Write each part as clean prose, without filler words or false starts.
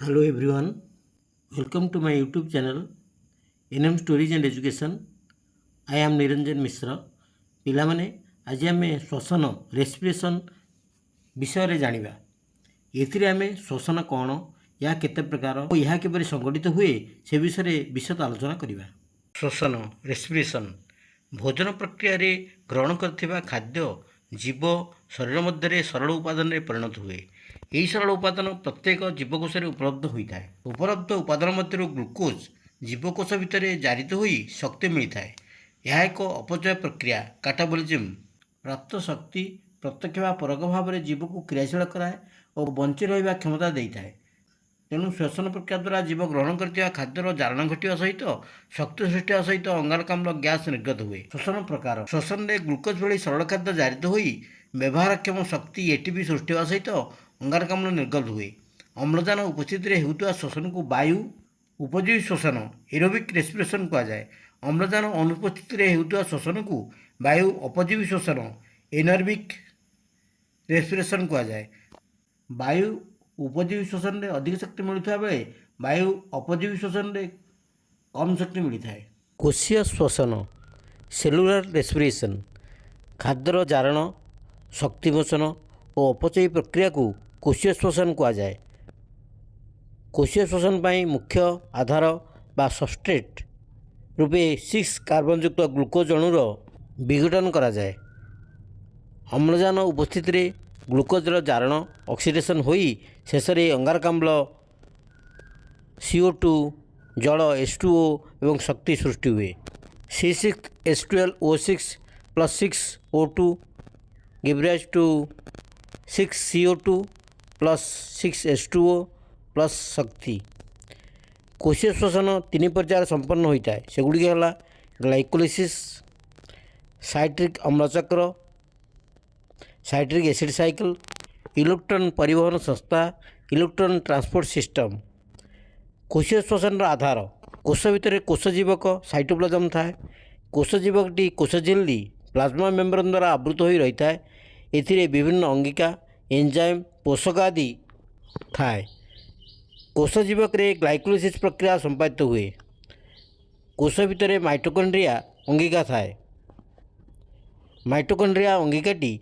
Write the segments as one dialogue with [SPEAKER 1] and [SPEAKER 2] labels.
[SPEAKER 1] Hello everyone, welcome to my YouTube channel NM Stories and Education. I am Niranjan Mishra. ପିଲାମାନେ ଆଜି ଆମେ ଶ୍ୱସନ respiration ବିଷୟରେ ଜାଣିବା। ଏଥିରେ ଆମେ ଶ୍ୱସନ କ'ଣ, ଏହା କେତେ ପ୍ରକାର ଓ ଏହା କିପରି ସଂଗଠିତ ହୁଏ ସେ ବିଷୟରେ ବିଶଦ ଆଲୋଚନା କରିବା। ଶ୍ୱସନ ରେସ୍ପିରେସନ୍ ଭୋଜନ ପ୍ରକ୍ରିୟାରେ ଗ୍ରହଣ କରିଥିବା ଖାଦ୍ୟ ଜୀବ ଶରୀର ମଧ୍ୟରେ ସରଳ ଉପାଦାନରେ ପରିଣତ ହୁଏ। ଏହି ସରଳ ଉପାଦାନ ପ୍ରତ୍ୟେକ ଜୀବକୋଷରେ ଉପଲବ୍ଧ ହୋଇଥାଏ। ଉପଲବ୍ଧ ଉପାଦାନ ମଧ୍ୟରୁ ଗ୍ଲୁକୋଜ୍ ଜୀବକୋଷ ଭିତରେ ଜାରିତ ହୋଇ ଶକ୍ତି ମିଳିଥାଏ। ଏହା ଏକ ଅପଚୟ ପ୍ରକ୍ରିୟା କାଟାବୋଲିଜିମ୍। ପ୍ରାପ୍ତ ଶକ୍ତି ପ୍ରତ୍ୟକ୍ଷ ବା ପରୋକ୍ଷ ଭାବରେ ଜୀବକୁ କ୍ରିୟାଶୀଳ କରାଏ ଓ ବଞ୍ଚି ରହିବା କ୍ଷମତା ଦେଇଥାଏ। ତେଣୁ ଶ୍ୱସନ ପ୍ରକ୍ରିୟା ଦ୍ୱାରା ଜୀବ ଗ୍ରହଣ କରିଥିବା ଖାଦ୍ୟର ଜାରଣ ଘଟିବା ସହିତ ଶକ୍ତି ସୃଷ୍ଟି ହେବା ସହିତ ଅଙ୍ଗାରକାମ୍ଳ ଗ୍ୟାସ୍ ନିର୍ଗତ ହୁଏ। ଶ୍ୱସନ ପ୍ରକାର ଶ୍ୱସନରେ ଗ୍ଲୁକୋଜ୍ ଭଳି ସରଳ ଖାଦ୍ୟ ଜାରିତ ହୋଇ ବ୍ୟବହାରକ୍ଷମ ଶକ୍ତି ଏଟିପି ସୃଷ୍ଟି ହେବା ସହିତ ଅଙ୍ଗାରକାମ୍ଳ ନିର୍ଗତ ହୁଏ। ଅମ୍ଳଜାନ ଉପସ୍ଥିତିରେ ହେଉଥିବା ଶ୍ୱସନକୁ ବାୟୁ ଉପଯୋଗୀ ଶ୍ୱସନ ଏରୋବିକ୍ ରେସ୍ପିରେସନ୍ କୁହାଯାଏ। ଅମ୍ଳଜାନ ଅନୁପସ୍ଥିତିରେ ହେଉଥିବା ଶ୍ୱସନକୁ ବାୟୁ ଅପଜୀବୀ ଶ୍ୱସନ ଏନାରୋବିକ୍ ରେସ୍ପିରେସନ୍ କୁହାଯାଏ। ବାୟୁ ଉପଜୀବୀ ଶ୍ୱସନରେ ଅଧିକ ଶକ୍ତି ମିଳୁଥିବା ବେଳେ ବାୟୁ ଅପଜୀବୀ ଶ୍ୱସନରେ କମ୍ ଶକ୍ତି ମିଳିଥାଏ। କୋଷୀୟ ଶ୍ୱସନ ସେଲୁଲାର ରେସ୍ପିରେସନ୍ ଖାଦ୍ୟର ଜାରଣ ଶକ୍ତି ମୋଷଣ ଓ ଅପଚୟୀ ପ୍ରକ୍ରିୟାକୁ କୋଷୀୟ ଶ୍ୱସନ କୁହାଯାଏ। କୋଷୀୟ ଶ୍ୱସନ ପାଇଁ ମୁଖ୍ୟ ଆଧାର ବା ସବଷ୍ଟ୍ରେଟ୍ ରୂପେ 6 କାର୍ବନଯୁକ୍ତ ଗ୍ଲୁକୋଜ୍ ଅଣୁର ବିଘଟନ କରାଯାଏ। ଅମ୍ଳଜାନ ଉପସ୍ଥିତିରେ ଗ୍ଲୁକୋଜର ଜାରଣ ଅକ୍ସିଡେସନ୍ ହୋଇ ଶେଷରେ ଅଙ୍ଗାରକାମ୍ଳ CO2 ଜଳ H2O ଏବଂ ଶକ୍ତି ସୃଷ୍ଟି ହୁଏ। C6H12O6 + 6O2 gives rise to 6CO2 + 6H2O + ଶକ୍ତି। କୋଷୀୟ ଶ୍ୱସନ 3 ପର୍ଯ୍ୟାୟରେ ସମ୍ପନ୍ନ ହୋଇଥାଏ। ସେଗୁଡ଼ିକ ହେଲା ଗ୍ଲାଇକୋଲିସିସ୍, ସାଇଟ୍ରିକ୍ ଅମ୍ଳ ଚକ୍ର, ସାଇଟ୍ରିକ୍ ଏସିଡ୍ ସାଇକେଲ୍, ଇଲେକ୍ଟ୍ରନ୍ ପରିବହନ ସଂସ୍ଥା, ଇଲେକ୍ଟ୍ରନ୍ ଟ୍ରାନ୍ସପୋର୍ଟ ସିଷ୍ଟମ୍। କୋଷୀୟ ଶ୍ୱସନର ଆଧାର କୋଷ ଭିତରେ କୋଷ ଜୀବକ ସାଇଟୋପ୍ଲାଜମ ଥାଏ। କୋଷ ଜୀବକଟି କୋଷ ଝିଲ୍ଲି ପ୍ଲାଜମା ମେମ୍ବ୍ରେନ୍ ଦ୍ୱାରା ଆବୃତ ହୋଇ ରହିଥାଏ। ଏଥିରେ ବିଭିନ୍ନ ଅଙ୍ଗିକା ଏନ୍ଜାଇମ୍ ପୋଷକ ଆଦି ଥାଏ। କୋଷ ଜୀବକରେ ଗ୍ଲାଇକୋଲିସିସ୍ ପ୍ରକ୍ରିୟା ସମ୍ପାଦିତ ହୁଏ। କୋଷ ଭିତରେ ମାଇଟୋକଣ୍ଡ୍ରିଆ ଅଙ୍ଗିକା ଥାଏ। ମାଇଟୋକଣ୍ଡ୍ରିଆ ଅଙ୍ଗିକାଟି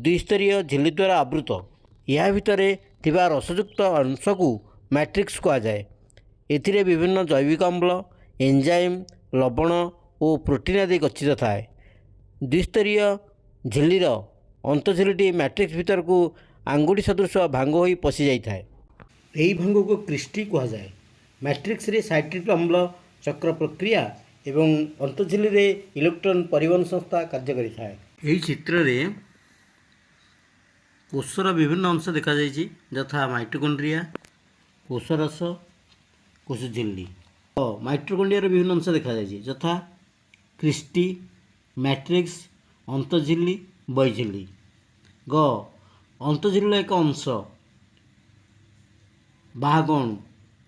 [SPEAKER 1] ଦ୍ୱିସ୍ତରୀୟ ଝିଲ୍ଲି ଦ୍ୱାରା ଆବୃତ। ଏହା ଭିତରେ ଥିବା ରସଯୁକ୍ତ ଅଂଶକୁ ମ୍ୟାଟ୍ରିକ୍ସ କୁହାଯାଏ। ଏଥିରେ ବିଭିନ୍ନ ଜୈବିକ ଅମ୍ଳ ଏନ୍ଜାଇମ୍ ଲବଣ ଓ ପ୍ରୋଟିନ୍ ଆଦି ଗଚ୍ଛିତ ଥାଏ। ଦ୍ୱିସ୍ତରୀୟ ଝିଲ୍ଲିର ଅନ୍ତଃଝିଲ୍ଲିଟି ମ୍ୟାଟ୍ରିକ୍ସ ଭିତରକୁ ଆଙ୍ଗୁଠି ସଦୃଶ ଭାଙ୍ଗ ହୋଇ ପଶିଯାଇଥାଏ। ଏହି ଭାଙ୍ଗକୁ କ୍ରିଷ୍ଟି କୁହାଯାଏ। ମ୍ୟାଟ୍ରିକ୍ସରେ ସାଇଟ୍ରିକ୍ ଅମ୍ଳ ଚକ୍ର ପ୍ରକ୍ରିୟା ଏବଂ ଅନ୍ତଃଝିଲ୍ଲିରେ ଇଲେକ୍ଟ୍ରନ୍ ପରିବହନ ସଂସ୍ଥା କାର୍ଯ୍ୟ କରିଥାଏ। ଏହି ଚିତ୍ରରେ କୋଷର ବିଭିନ୍ନ ଅଂଶ ଦେଖାଯାଇଛି, ଯଥା ମାଇଟୋକଣ୍ଡ୍ରିଆ, କୋଷରସ, କୋଷ ଝିଲ୍ଲି। ମାଇଟୋକଣ୍ଡ୍ରିଆର ବିଭିନ୍ନ ଅଂଶ ଦେଖାଯାଇଛି, ଯଥା କ୍ରିଷ୍ଟି, ମ୍ୟାଟ୍ରିକ୍ସ, ଅନ୍ତଃଝିଲ୍ଲି, ବହିଝିଲ୍ଲି। ଅନ୍ତଃଝିଲ୍ଲିର ଏକ ଅଂଶ ବାହକ ଅଣୁ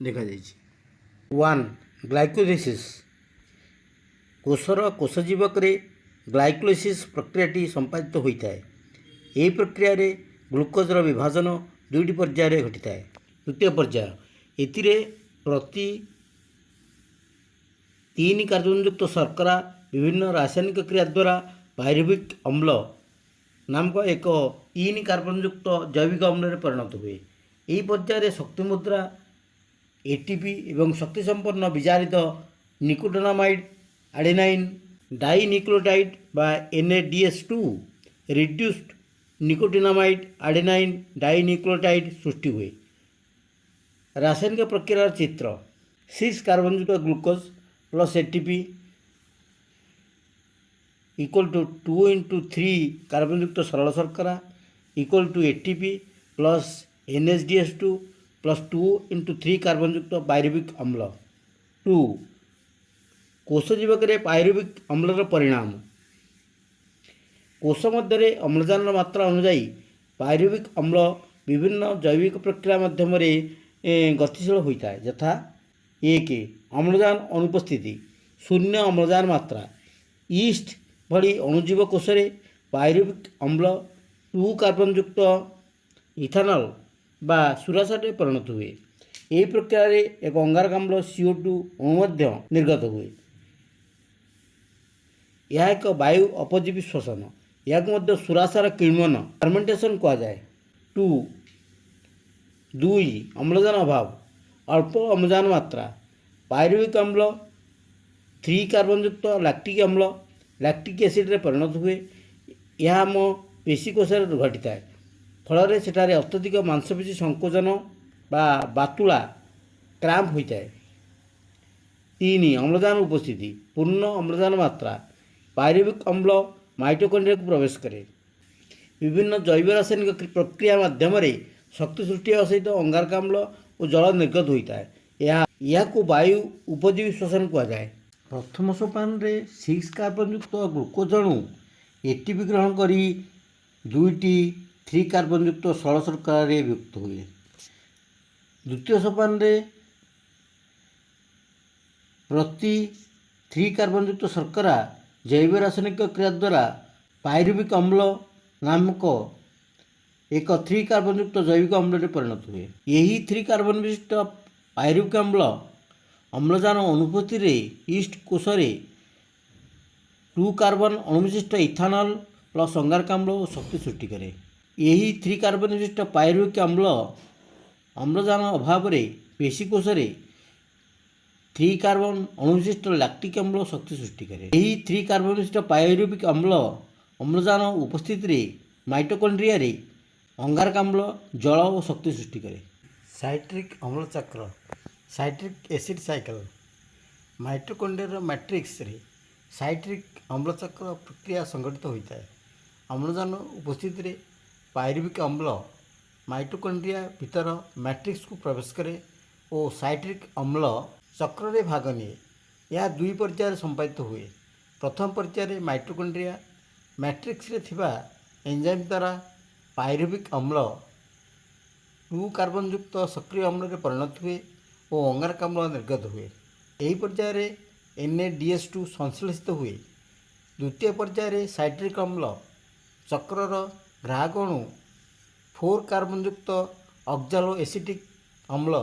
[SPEAKER 1] ଦେଖାଯାଇଛି। 1. ଗ୍ଲାଇକୋଲିସିସ୍ କୋଷର କୋଷ ଜୀବକରେ ଗ୍ଲାଇକୋଲିସିସ୍ ପ୍ରକ୍ରିୟାଟି ସମ୍ପାଦିତ ହୋଇଥାଏ। ଏହି ପ୍ରକ୍ରିୟାରେ ଗ୍ଲୁକୋଜର ବିଭାଜନ 2ଟି ପର୍ଯ୍ୟାୟରେ ଘଟିଥାଏ। ତୃତୀୟ ପର୍ଯ୍ୟାୟ ଏଥିରେ ପ୍ରତି 3 କାର୍ବନଯୁକ୍ତ ଶର୍କରା ବିଭିନ୍ନ ରାସାୟନିକ କ୍ରିୟା ଦ୍ୱାରା ପାଇରୁଭିକ୍ ଅମ୍ଳ ନାମକ ଏକ 3 କାର୍ବନଯୁକ୍ତ ଜୈବିକ ଅମ୍ଳରେ ପରିଣତ ହୁଏ। ଏହି ପର୍ଯ୍ୟାୟରେ ଶକ୍ତି ମୁଦ୍ରା ଏଟିପି ଏବଂ ଶକ୍ତି ସମ୍ପନ୍ନ ବିଜାରିତ ନିକୋଟିନାମାଇଡ୍ ଆଡେନାଇନ୍ ଡାଇନିକ୍ଲୋଟାଇଡ୍ ବା NADH2 ରିଡ୍ୟୁସ୍ଡ ନିକୋଟିନାମାଇଡ୍ ଆଡେନାଇନ୍ ଡାଇନିକ୍ଲୋଟାଇଡ୍ ସୃଷ୍ଟି ହୁଏ। ରାସାୟନିକ ପ୍ରକ୍ରିୟାର ଚିତ୍ର 6 କାର୍ବନଯୁକ୍ତ ଗ୍ଲୁକୋଜ୍ ପ୍ଲସ୍ ATP = 2 × 3 କାର୍ବନଯୁକ୍ତ ସରଳ ଶର୍କରା = ATP plus NADH2 plus 2 × 3 କାର୍ବନଯୁକ୍ତ pyruvic ଅମ୍ଳ। 2. କୋଷ ଜୀବକରେ ପାଇରୁଭିକ୍ ଅମ୍ଳର ପରିଣାମ। କୋଷ ମଧ୍ୟରେ ଅମ୍ଳଜାନର ମାତ୍ରା ଅନୁଯାୟୀ ପାଇରୁଭିକ୍ ଅମ୍ଳ ବିଭିନ୍ନ ଜୈବିକ ପ୍ରକ୍ରିୟା ମାଧ୍ୟମରେ ଗତିଶୀଳ ହୋଇଥାଏ, ଯଥା 1. ଅମ୍ଳଜାନ ଅନୁପସ୍ଥିତି 0 ଅମ୍ଳଜାନ ମାତ୍ରା। ଇଷ୍ଟ ଭଳି ଅଣୁଜୀବ କୋଷରେ ପାଇରୁଭିକ୍ ଅମ୍ଳ 2 କାର୍ବନଯୁକ୍ତ ଇଥାନଲ୍ ବା ସୁରାସାରେ ପରିଣତ ହୁଏ। ଏହି ପ୍ରକ୍ରିୟାରେ ଏକ ଅଙ୍ଗାରକାମ୍ଳ CO2 ଅଣୁ ମଧ୍ୟ ନିର୍ଗତ ହୁଏ। ଏହା ଏକ ବାୟୁ ଅପଜୀବୀ ଶ୍ୱସନ। ଏହାକୁ ମଧ୍ୟ ସୁରାସାର କିଣ୍ବନ ଫର୍ମେଣ୍ଟେସନ୍ କୁହାଯାଏ। 2 ଅମ୍ଳଜାନ ଅଭାବ, ଅଳ୍ପ ଅମ୍ଳଜାନ ମାତ୍ରା। ପାଇରୁଭିକ ଅମ୍ଳ 3 କାର୍ବନଯୁକ୍ତ ଲାକ୍ଟିକ୍ ଅମ୍ଳ ଲାକ୍ଟିକ୍ ଏସିଡ଼ରେ ପରିଣତ ହୁଏ। ଏହା ଆମ ପେଶୀକୋଷରେ ଘଟିଥାଏ, ଫଳରେ ସେଠାରେ ଅତ୍ୟଧିକ ମାଂସପେଶୀ ସଂକୋଚନ ବା ବାତୁଳା କ୍ରାମ୍ପ ହୋଇଥାଏ। 3 ଅମ୍ଳଜାନ ଉପସ୍ଥିତି, ପୂର୍ଣ୍ଣ ଅମ୍ଳଜାନ ମାତ୍ରା। ପାଇରୁଭିକ ଅମ୍ଳ ମାଇଟୋକଣ୍ଡ୍ରିଆକୁ ପ୍ରବେଶ କରେ। ବିଭିନ୍ନ ଜୈବ ରାସାୟନିକ ପ୍ରକ୍ରିୟା ମାଧ୍ୟମରେ ଶକ୍ତି ସୃଷ୍ଟି ହେବା ସହିତ ଅଙ୍ଗାରକାମ୍ଳ ଓ ଜଳ ନିର୍ଗତ ହୋଇଥାଏ। ଏହାକୁ ବାୟୁ ଉପଜୀବୀ ଶ୍ୱସନ କୁହାଯାଏ। ପ୍ରଥମ ସୋପାନରେ 6 କାର୍ବନଯୁକ୍ତ ଗ୍ଲୁକୋଜ୍ ଅଣୁ ATP ଗ୍ରହଣ କରି 2ଟି 3 କାର୍ବନଯୁକ୍ତ ସରଳ ଶର୍କରାରେ ବିଭକ୍ତ ହୁଏ। ଦ୍ୱିତୀୟ ସୋପାନରେ ପ୍ରତି 3 କାର୍ବନଯୁକ୍ତ ଶର୍କରା ଜୈବ ରାସାୟନିକ କ୍ରିୟା ଦ୍ୱାରା ପାଇରୁଭିକ ଅମ୍ଳ ନାମକ ଏକ 3 କାର୍ବନଯୁକ୍ତ ଜୈବିକ ଅମ୍ଳରେ ପରିଣତ ହୁଏ। ଏହି 3 କାର୍ବନ ବିଶିଷ୍ଟ ପାଇରୁଭିକ ଅମ୍ଳ ଅମ୍ଳଜାନ ଅନୁପସ୍ଥିତିରେ ଇଷ୍ଟ କୋଷରେ 2 କାର୍ବନ ଅଣୁବିଶିଷ୍ଟ ଇଥାନଲ ପ୍ଲସ୍ ଅଙ୍ଗାରକାମ୍ଳ ଓ ଶକ୍ତି ସୃଷ୍ଟି କରେ। ଏହି 3 କାର୍ବନ ବିଶିଷ୍ଟ ପାଇରୁଭିକ ଅମ୍ଳ ଅମ୍ଳଜାନ ଅଭାବରେ ପେଶୀକୋଷରେ 3 କାର୍ବନ ଅଣୁବିଶିଷ୍ଟ ଲାକ୍ଟିକ୍ ଅମ୍ଳ ଶକ୍ତି ସୃଷ୍ଟି କରେ। ଏହି 3 କାର୍ବନ ବିଶିଷ୍ଟ ପାଇରୁଭିକ ଅମ୍ଳ ଅମ୍ଳଜାନ ଉପସ୍ଥିତିରେ ମାଇଟୋକଣ୍ଡ୍ରିଆରେ ଅଙ୍ଗାରକାମ୍ଳ, ଜଳ ଓ ଶକ୍ତି ସୃଷ୍ଟି କରେ। ସାଇଟ୍ରିକ୍ ଅମ୍ଳ ଚକ୍ର, ସାଇଟ୍ରିକ୍ ଏସିଡ୍ ସାଇକେଲ। ମାଇଟୋକଣ୍ଡ୍ରିଆର ମ୍ୟାଟ୍ରିକ୍ସରେ ସାଇଟ୍ରିକ୍ ଅମ୍ଳ ଚକ୍ର ପ୍ରକ୍ରିୟା ସଂଘଟିତ ହୋଇଥାଏ। ଅମ୍ଳଜାନ ଉପସ୍ଥିତିରେ ପାଇରୁଭିକ ଅମ୍ଳ ମାଇଟୋକଣ୍ଡ୍ରିଆ ଭିତର ମ୍ୟାଟ୍ରିକ୍ସକୁ ପ୍ରବେଶ କରେ ଓ ସାଇଟ୍ରିକ୍ ଅମ୍ଳ ଚକ୍ରରେ ଭାଗ ନିଏ। ଏହା 2 ପର୍ଯ୍ୟାୟରେ ସମ୍ପାଦିତ ହୁଏ। ପ୍ରଥମ ପର୍ଯ୍ୟାୟରେ ମାଇଟୋକଣ୍ଡ୍ରିଆ ମ୍ୟାଟ୍ରିକ୍ସରେ ଥିବା ଏନ୍ଜାଇମ୍ ଦ୍ୱାରା ପାଇରୁଭିକ ଅମ୍ଳ 2 କାର୍ବନଯୁକ୍ତ ସକ୍ରିୟ ଅମ୍ଳରେ ପରିଣତ ହୁଏ ଓ ଅଙ୍ଗାରକାମ୍ଳ ନିର୍ଗତ ହୁଏ। ଏହି ପର୍ଯ୍ୟାୟରେ NADH2 ସଂଶ୍ଳେଷିତ ହୁଏ। ଦ୍ୱିତୀୟ ପର୍ଯ୍ୟାୟରେ ସାଇଟ୍ରିକ୍ ଅମ୍ଳ ଚକ୍ରର ଗ୍ରାହକ ଅଣୁ 4 କାର୍ବନଯୁକ୍ତ ଅକ୍ଜାଲୋ ଏସିଟିକ୍ ଅମ୍ଳ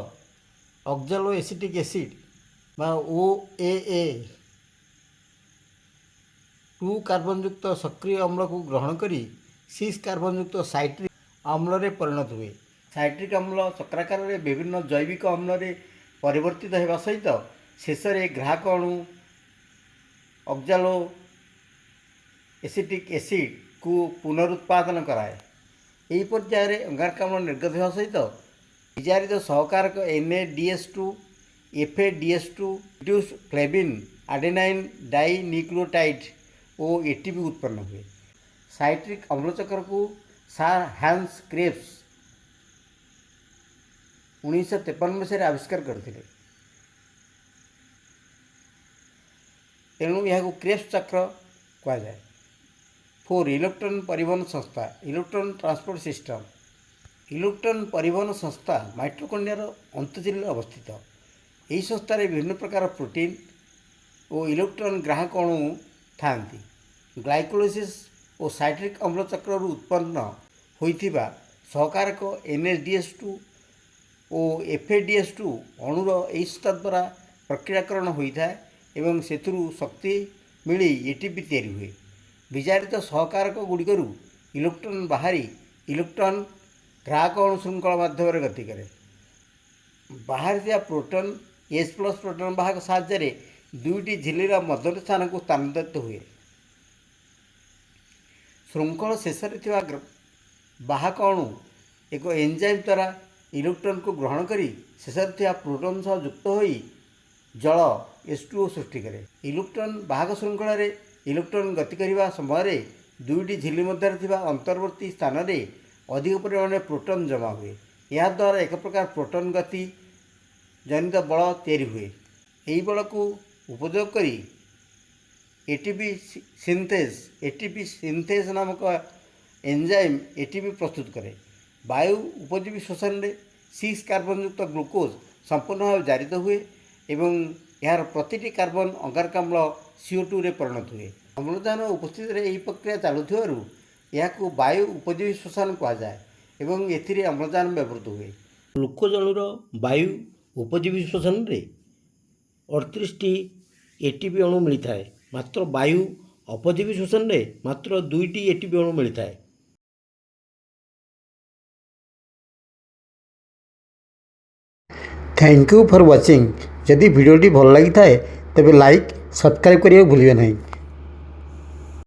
[SPEAKER 1] ଅକ୍ଜାଲୋ ଏସିଟିକ୍ ଏସିଡ୍ ବା OAA 2 କାର୍ବନଯୁକ୍ତ ସକ୍ରିୟ ଅମ୍ଳକୁ ଗ୍ରହଣ କରି 6 କାର୍ବନଯୁକ୍ତ ସାଇଟ୍ରିକ୍ ଅମ୍ଳରେ ପରିଣତ ହୁଏ। ସାଇଟ୍ରିକ୍ ଅମ୍ଳ ଚକ୍ରାକାରରେ ବିଭିନ୍ନ ଜୈବିକ ଅମ୍ଳରେ ପରିବର୍ତ୍ତିତ ହେବା ସହିତ ଶେଷରେ ଗ୍ରାହକ ଅଣୁ ଅକ୍ଜାଲୋ ଏସିଟିକ୍ ଏସିଡ୍କୁ ପୁନରୁତ୍ପାଦନ କରାଏ। ଏହି ପର୍ଯ୍ୟାୟରେ ଅଙ୍ଗାରକାମ୍ଳ ନିର୍ଗତ ହେବା ସହିତ ବିଜାରିତ ସହକାରକ NADH2 FADH2 ଇଣ୍ଡ୍ୟୁସ୍ ଫ୍ଲେଭିନ୍ ଆଡେନାଇନ୍ ଡାଇନିକ୍ଲିଓଟାଇଡ୍ ଓ ATP ଉତ୍ପନ୍ନ ହୁଏ। ସାଇଟ୍ରିକ୍ ଅମ୍ଳଚକ୍ରକୁ ସାର୍ ହାନ୍ସ କ୍ରେବ୍ସ 1953 ମସିହାରେ ଆବିଷ୍କାର କରିଥିଲେ। ତେଣୁ ଏହାକୁ କ୍ରେବ୍ସ ଚକ୍ର କୁହାଯାଏ। 4 ଇଲେକ୍ଟ୍ରନ୍ ପରିବହନ ସଂସ୍ଥା, ଇଲେକ୍ଟ୍ରନ୍ ଟ୍ରାନ୍ସପୋର୍ଟ ସିଷ୍ଟମ। ଇଲେକ୍ଟ୍ରନ୍ ପରିବହନ ସଂସ୍ଥା ମାଇଟୋକଣ୍ଡ୍ରିଆର ଅନ୍ତଃଝିଲ୍ଲୀରେ ଅବସ୍ଥିତ। ଏହି ସଂସ୍ଥାରେ ବିଭିନ୍ନ ପ୍ରକାର ପ୍ରୋଟିନ୍ ଓ ଇଲେକ୍ଟ୍ରନ୍ ଗ୍ରାହକ ଅଣୁ ଥାନ୍ତି। ଗ୍ଲାଇକୋଲିସିସ୍ ଓ ସାଇଟ୍ରିକ୍ ଅମ୍ଳ ଚକ୍ରରୁ ଉତ୍ପନ୍ନ ହୋଇଥିବା ସହକାରକ NADH2 ଓ FADH2 ଅଣୁର ଏହି ସଂସ୍ଥା ଦ୍ୱାରା ପ୍ରକ୍ରିୟାକରଣ ହୋଇଥାଏ ଏବଂ ସେଥିରୁ ଶକ୍ତି ମିଳି ATP ତିଆରି ହୁଏ। ବିଜାରିତ ସହକାରକ ଗୁଡ଼ିକରୁ ଇଲେକ୍ଟ୍ରନ୍ ବାହାରି ଇଲେକ୍ଟ୍ରନ୍ ଗ୍ରାହକ ଅଣୁ ଶୃଙ୍ଖଳ ମାଧ୍ୟମରେ ଗତି କରେ। ବାହାରିଥିବା ପ୍ରୋଟନ୍ H+ ପ୍ରୋଟନ୍ ବାହକ ସାହାଯ୍ୟରେ 2ଟି ଝିଲ୍ଲୀର ମଧ୍ୟବର୍ତ୍ତୀ ସ୍ଥାନକୁ ସ୍ଥାନାନ୍ତରିତ ହୁଏ। ଶୃଙ୍ଖଳ ଶେଷରେ ଥିବା ବାହକ ଅଣୁ ଏକ ଏନ୍ଜାଇମ୍ ଦ୍ୱାରା ଇଲେକ୍ଟ୍ରନ୍କୁ ଗ୍ରହଣ କରି ଶେଷରେ ଥିବା ପ୍ରୋଟନ୍ ସହ ଯୁକ୍ତ ହୋଇ ଜଳ H2O ସୃଷ୍ଟି କରେ। ଇଲେକ୍ଟ୍ରନ୍ ବାହକ ଶୃଙ୍ଖଳରେ ଇଲେକ୍ଟ୍ରନ୍ ଗତି କରିବା ସମୟରେ 2ଟି ଝିଲ୍ଲୀ ମଧ୍ୟରେ ଥିବା ଅନ୍ତର୍ବର୍ତ୍ତୀ ସ୍ଥାନରେ ଅଧିକ ପରିମାଣରେ ପ୍ରୋଟନ୍ ଜମା ହୁଏ। ଏହାଦ୍ୱାରା ଏକ ପ୍ରକାର ପ୍ରୋଟନ୍ ଗତି ଜନିତ ବଳ ତିଆରି ହୁଏ। ଏହି ବଳକୁ ଉପଯୋଗ କରି ATP ସିନ୍ଥେଜ୍ ନାମକ ଏନ୍ଜାଇମ୍ ATP ପ୍ରସ୍ତୁତ କରେ। ବାୟୁ ଉପଜୀବୀ ଶ୍ୱସନରେ 6 କାର୍ବନଯୁକ୍ତ ଗ୍ଲୁକୋଜ୍ ସମ୍ପୂର୍ଣ୍ଣ ଭାବେ ଜାରିତ ହୁଏ ଏବଂ ଏହାର ପ୍ରତିଟି କାର୍ବନ ଅଙ୍ଗାରକାମ୍ଳ CO2ରେ ପରିଣତ ହୁଏ। ଅମ୍ଳଜାନ ଉପସ୍ଥିତିରେ ଏହି ପ୍ରକ୍ରିୟା ଚାଲୁଥିବାରୁ ଏହାକୁ ବାୟୁ ଉପଜୀବୀ ଶ୍ୱସନ କୁହାଯାଏ ଏବଂ ଏଥିରେ ଅମ୍ଳଜାନ ବ୍ୟବହୃତ ହୁଏ। ଗ୍ଲୁକୋଜ୍ ଅଣୁର ବାୟୁ ଉପଜୀବୀ ଶ୍ଵସନରେ 38ଟି ATP ଅଣୁ ମିଳିଥାଏ। ମାତ୍ର ବାୟୁ ଅପଜୀବୀ ଶ୍ଵସନରେ ମାତ୍ର 2ଟି ATP ଅଣୁ ମିଳିଥାଏ।
[SPEAKER 2] Thank you for watching. यदि वीडियोटी भल लगी थाए तेबे लाइक सब्सक्राइब करिया भूलिए नहीं।